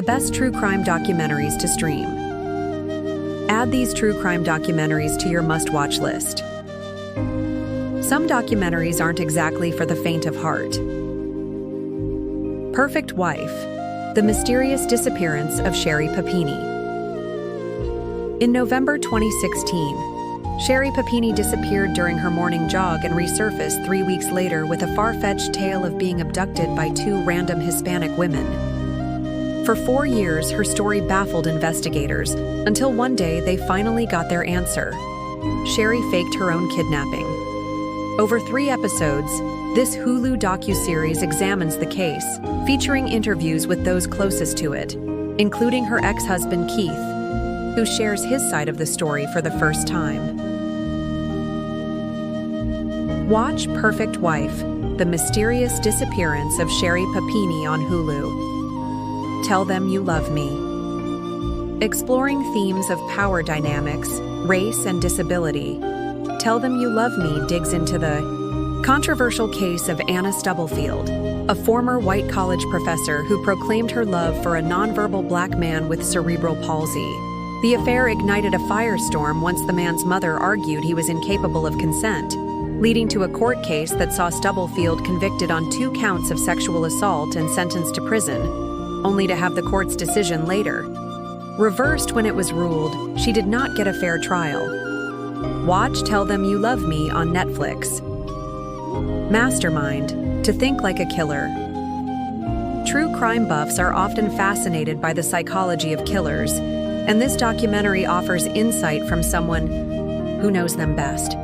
The best true crime documentaries to stream. Add these true crime documentaries to your must-watch list. Some documentaries aren't exactly for the faint of heart. Perfect Wife: The Mysterious Disappearance of Sherry Papini. In November 2016, Sherry Papini disappeared during her morning jog and resurfaced 3 weeks later with a far-fetched tale of being abducted by 2 random Hispanic women. For 4 years, her story baffled investigators, until one day they finally got their answer. Sherry faked her own kidnapping. Over 3 episodes, this Hulu docuseries examines the case, featuring interviews with those closest to it, including her ex-husband Keith, who shares his side of the story for the first time. Watch Perfect Wife: The Mysterious Disappearance of Sherry Papini on Hulu. Tell Them You Love Me. Exploring themes of power dynamics, race, and disability, Tell Them You Love Me digs into the controversial case of Anna Stubblefield, a former white college professor who proclaimed her love for a nonverbal black man with cerebral palsy. The affair ignited a firestorm once the man's mother argued he was incapable of consent, leading to a court case that saw Stubblefield convicted on 2 counts of sexual assault and sentenced to prison, only to have the court's decision later reversed when it was ruled she did not get a fair trial. Watch Tell Them You Love Me on Netflix. Mastermind: To Think Like a Killer. True crime buffs are often fascinated by the psychology of killers, and this documentary offers insight from someone who knows them best.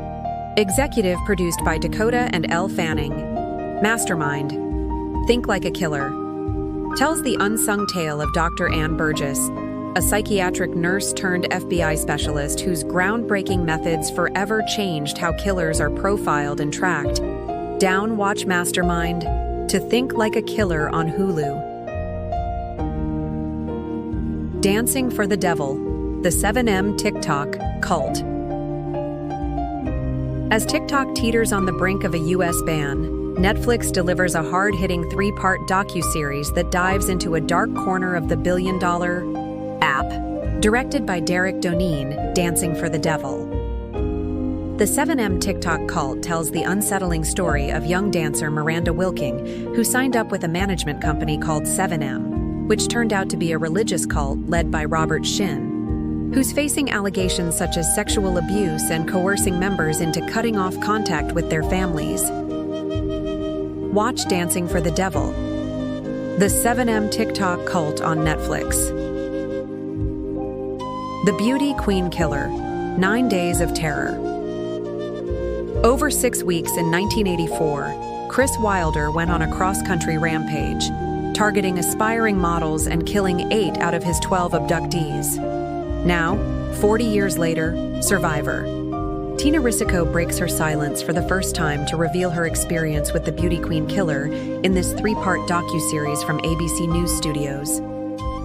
Executive produced by Dakota and Elle Fanning. Mastermind: Think Like a Killer tells the unsung tale of Dr. Ann Burgess, a psychiatric nurse turned FBI specialist whose groundbreaking methods forever changed how killers are profiled and tracked. Watch Mastermind: To Think Like a Killer on Hulu. Dancing for the Devil: The 7M TikTok Cult. As TikTok teeters on the brink of a U.S. ban, Netflix delivers a hard-hitting 3-part docuseries that dives into a dark corner of the billion-dollar app. Directed by Derek Doneen, Dancing for the Devil. The 7M TikTok cult tells the unsettling story of young dancer Miranda Wilking, who signed up with a management company called 7M, which turned out to be a religious cult led by Robert Shin, who's facing allegations such as sexual abuse and coercing members into cutting off contact with their families. Watch Dancing for the Devil: The 7M TikTok Cult on Netflix. The Beauty Queen Killer: 9 Days of Terror. Over 6 weeks in 1984, Chris Wilder went on a cross-country rampage, targeting aspiring models and killing 8 out of his 12 abductees. Now, 40 years later, survivor Tina Risico breaks her silence for the first time to reveal her experience with the Beauty Queen Killer in this 3-part docuseries from ABC News Studios.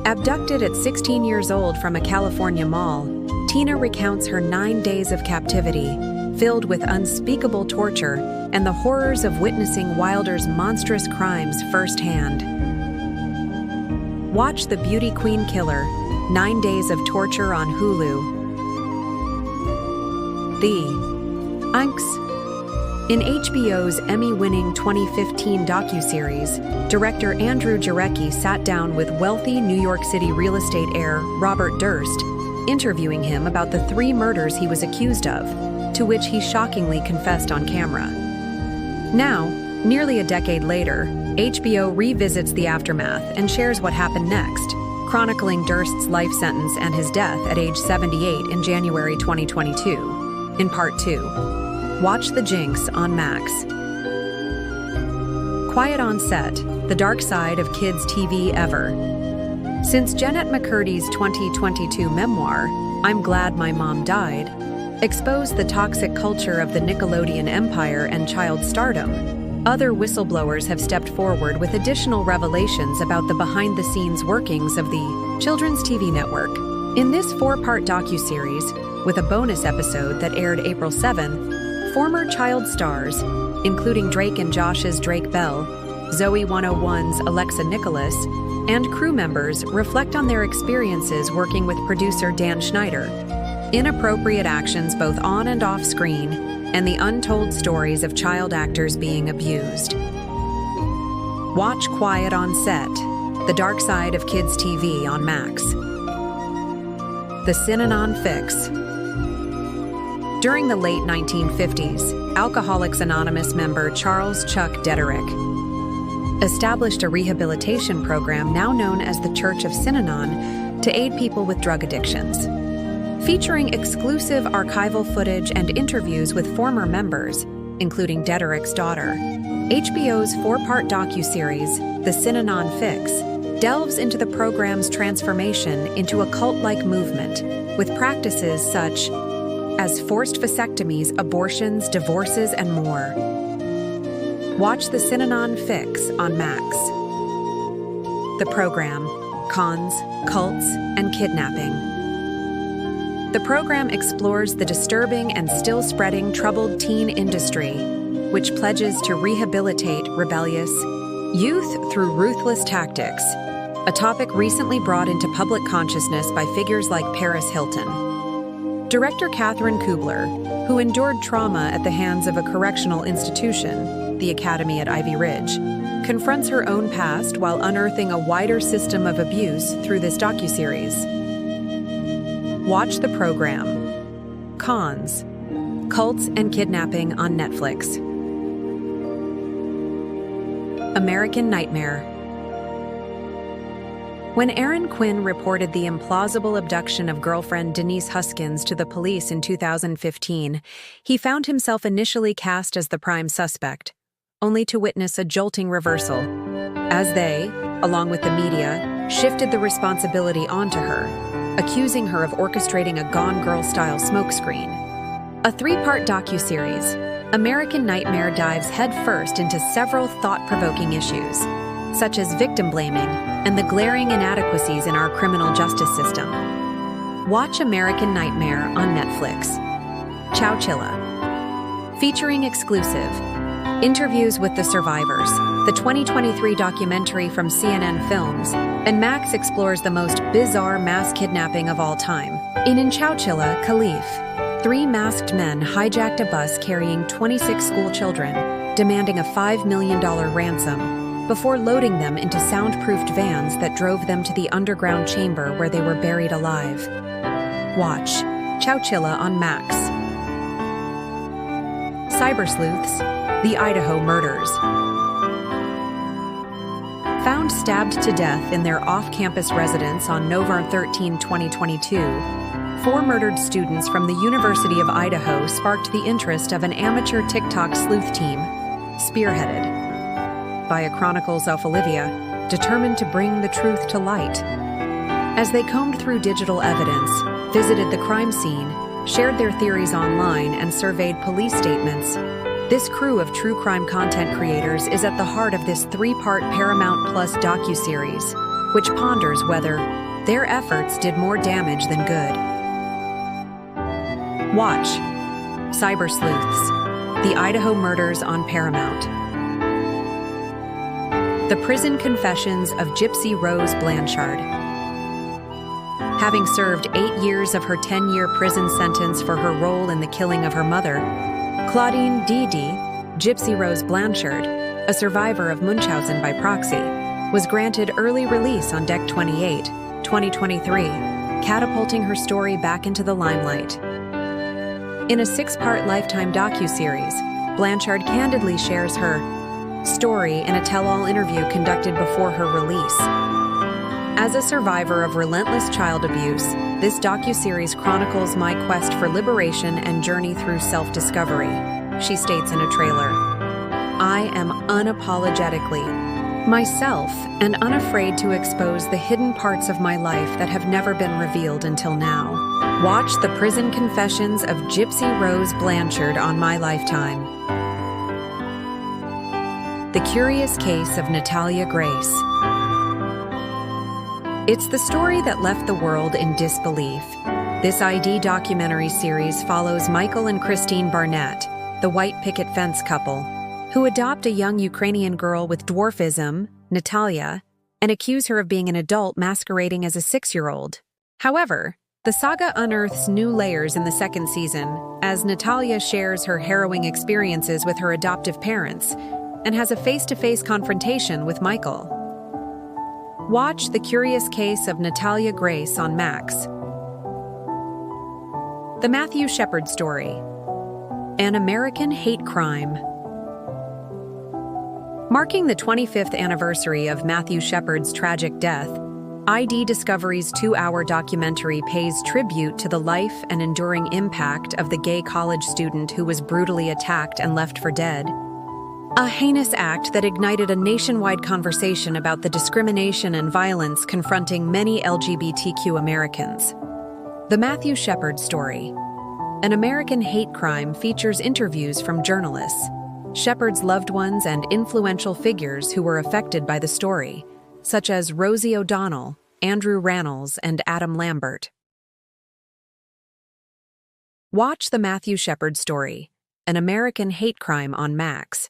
Abducted at 16 years old from a California mall, Tina recounts her 9 days of captivity, filled with unspeakable torture and the horrors of witnessing Wilder's monstrous crimes firsthand. Watch The Beauty Queen Killer: 9 Days of Torture on Hulu. The Unks. In HBO's Emmy-winning 2015 docuseries, director Andrew Jarecki sat down with wealthy New York City real estate heir Robert Durst, interviewing him about the 3 murders he was accused of, to which he shockingly confessed on camera. Now, nearly a decade later, HBO revisits the aftermath and shares what happened next, chronicling Durst's life sentence and his death at age 78 in January 2022. In Part 2, watch The Jinx on Max. Quiet on Set: The Dark Side of Kids TV Ever. Since Jennette McCurdy's 2022 memoir, I'm Glad My Mom Died, exposed the toxic culture of the Nickelodeon empire and child stardom, other whistleblowers have stepped forward with additional revelations about the behind-the-scenes workings of the children's TV network. In this 4-part docuseries, with a bonus episode that aired April 7th, former child stars, including Drake and Josh's Drake Bell, Zoe 101's Alexa Nicholas, and crew members reflect on their experiences working with producer Dan Schneider, inappropriate actions both on and off screen, and the untold stories of child actors being abused. Watch Quiet on Set: The Dark Side of Kids TV on Max. The Synanon Fix. During the late 1950s, Alcoholics Anonymous member Charles Chuck Dederick established a rehabilitation program now known as the Church of Synanon to aid people with drug addictions. Featuring exclusive archival footage and interviews with former members, including Dederick's daughter, HBO's four-part docuseries, The Synanon Fix, delves into the program's transformation into a cult-like movement, with practices such as forced vasectomies, abortions, divorces, and more. Watch The Synanon Fix on Max. The program: Cons, Cults, and Kidnapping. The program explores the disturbing and still spreading troubled teen industry, which pledges to rehabilitate rebellious youth through ruthless tactics, a topic recently brought into public consciousness by figures like Paris Hilton. Director Catherine Kubler, who endured trauma at the hands of a correctional institution, the Academy at Ivy Ridge, confronts her own past while unearthing a wider system of abuse through this docuseries. Watch the program: Cons, Cults, and Kidnapping on Netflix. American Nightmare. When Aaron Quinn reported the implausible abduction of girlfriend Denise Huskins to the police in 2015, he found himself initially cast as the prime suspect, only to witness a jolting reversal, as they, along with the media, shifted the responsibility onto her, accusing her of orchestrating a Gone Girl-style smokescreen. A three-part docuseries, American Nightmare dives headfirst into several thought-provoking issues, such as victim blaming and the glaring inadequacies in our criminal justice system. Watch American Nightmare on Netflix. Chowchilla. Featuring exclusive interviews with the survivors, the 2023 documentary from CNN Films, and Max explores the most bizarre mass kidnapping of all time. In Chowchilla, Khalif, 3 masked men hijacked a bus carrying 26 school children, demanding a $5 million ransom, before loading them into soundproofed vans that drove them to the underground chamber where they were buried alive. Watch Chowchilla on Max. Cyber Sleuths: The Idaho Murders. Found stabbed to death in their off-campus residence on November 13, 2022, 4 murdered students from the University of Idaho sparked the interest of an amateur TikTok sleuth team, spearheaded by a Chronicles of Olivia, determined to bring the truth to light. As they combed through digital evidence, visited the crime scene, shared their theories online, and surveyed police statements, this crew of true crime content creators is at the heart of this 3-part Paramount Plus docuseries, which ponders whether their efforts did more damage than good. Watch Cyber Sleuths: The Idaho Murders on Paramount. The Prison Confessions of Gypsy Rose Blanchard. Having served 8 years of her 10-year prison sentence for her role in the killing of her mother, Claudine Didi, Gypsy Rose Blanchard, a survivor of Munchausen by proxy, was granted early release on Dec 28, 2023, catapulting her story back into the limelight. In a 6-part Lifetime docuseries, Blanchard candidly shares her story in a tell-all interview conducted before her release. As a survivor of relentless child abuse, this docuseries chronicles my quest for liberation and journey through self-discovery, she states in a trailer. I am unapologetically myself and unafraid to expose the hidden parts of my life that have never been revealed until now. Watch The Prison Confessions of Gypsy Rose Blanchard on My Lifetime. The Curious Case of Natalia Grace. It's the story that left the world in disbelief. This ID documentary series follows Michael and Christine Barnett, the white picket fence couple, who adopt a young Ukrainian girl with dwarfism, Natalia, and accuse her of being an adult masquerading as a 6-year-old. However, the saga unearths new layers in the second season as Natalia shares her harrowing experiences with her adoptive parents and has a face-to-face confrontation with Michael. Watch The Curious Case of Natalia Grace on Max. The Matthew Shepard Story. An American Hate Crime. Marking the 25th anniversary of Matthew Shepard's tragic death, ID Discovery's 2-hour documentary pays tribute to the life and enduring impact of the gay college student who was brutally attacked and left for dead. A heinous act that ignited a nationwide conversation about the discrimination and violence confronting many LGBTQ Americans. The Matthew Shepard Story. An American Hate Crime features interviews from journalists, Shepard's loved ones, and influential figures who were affected by the story, such as Rosie O'Donnell, Andrew Rannells, and Adam Lambert. Watch The Matthew Shepard Story, An American Hate Crime on Max.